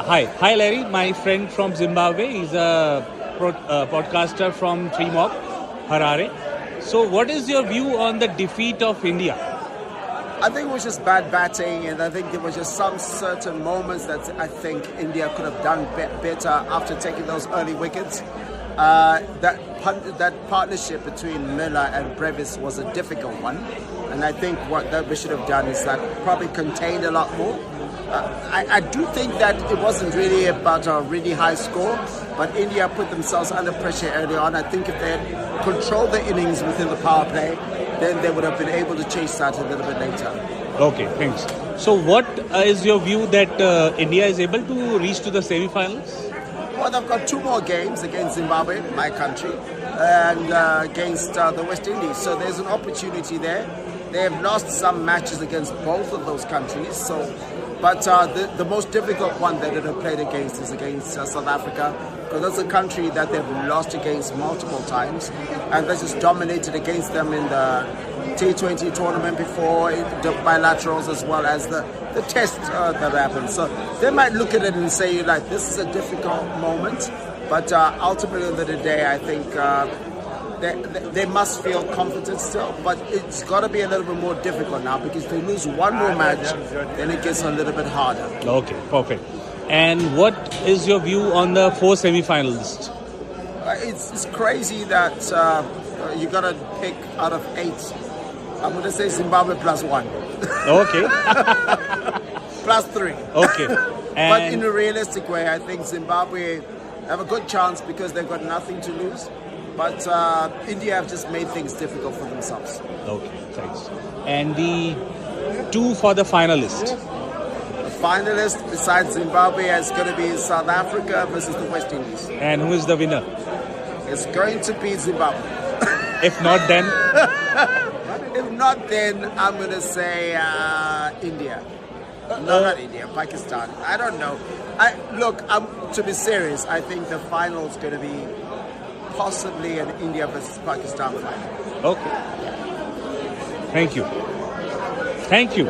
Hi, Larry. My friend from Zimbabwe. He's a podcaster from Tremop, Harare. So, what is your view on the defeat of India? I think it was just bad batting, and I think there was just some certain moments that I think India could have done better after taking those early wickets. That partnership between Miller and Brevis was a difficult one, and I think what that we should have done is that probably contained a lot more. I do think that it wasn't really about a really high score, but India put themselves under pressure early on. I think if they had controlled the innings within the power play, then they would have been able to chase that a little bit later. Okay, thanks. So what is your view that India is able to reach to the semi-finals? Well, they've got two more games against Zimbabwe, my country, and against the West Indies. So there's an opportunity there. They have lost some matches against both of those countries. But the most difficult one that they have played against is against South Africa, because that's a country that they've lost against multiple times, and they just dominated against them in the T20 tournament before, the bilaterals as well as the test that happened. So they might look at it and say, like, this is a difficult moment, but ultimately at the end of the day, I think they must feel confident still, but it's got to be a little bit more difficult now, because if they lose one more match, then it gets a little bit harder. Okay, perfect. And what is your view on the 4 semi-finalists? It's crazy that you got to pick out of 8. I'm going to say Zimbabwe +1. Okay. +3. Okay. But in a realistic way, I think Zimbabwe have a good chance because they've got nothing to lose. But India have just made things difficult for themselves. Okay, thanks. And the 2 for the finalists? The finalist besides Zimbabwe is going to be South Africa versus the West Indies. And who is the winner? It's going to be Zimbabwe. If not, then? If not, then I'm going to say India. No, not India, Pakistan. I don't know. To be serious, I think the final is going to be possibly an India versus Pakistan final. Okay. Thank you. Thank you.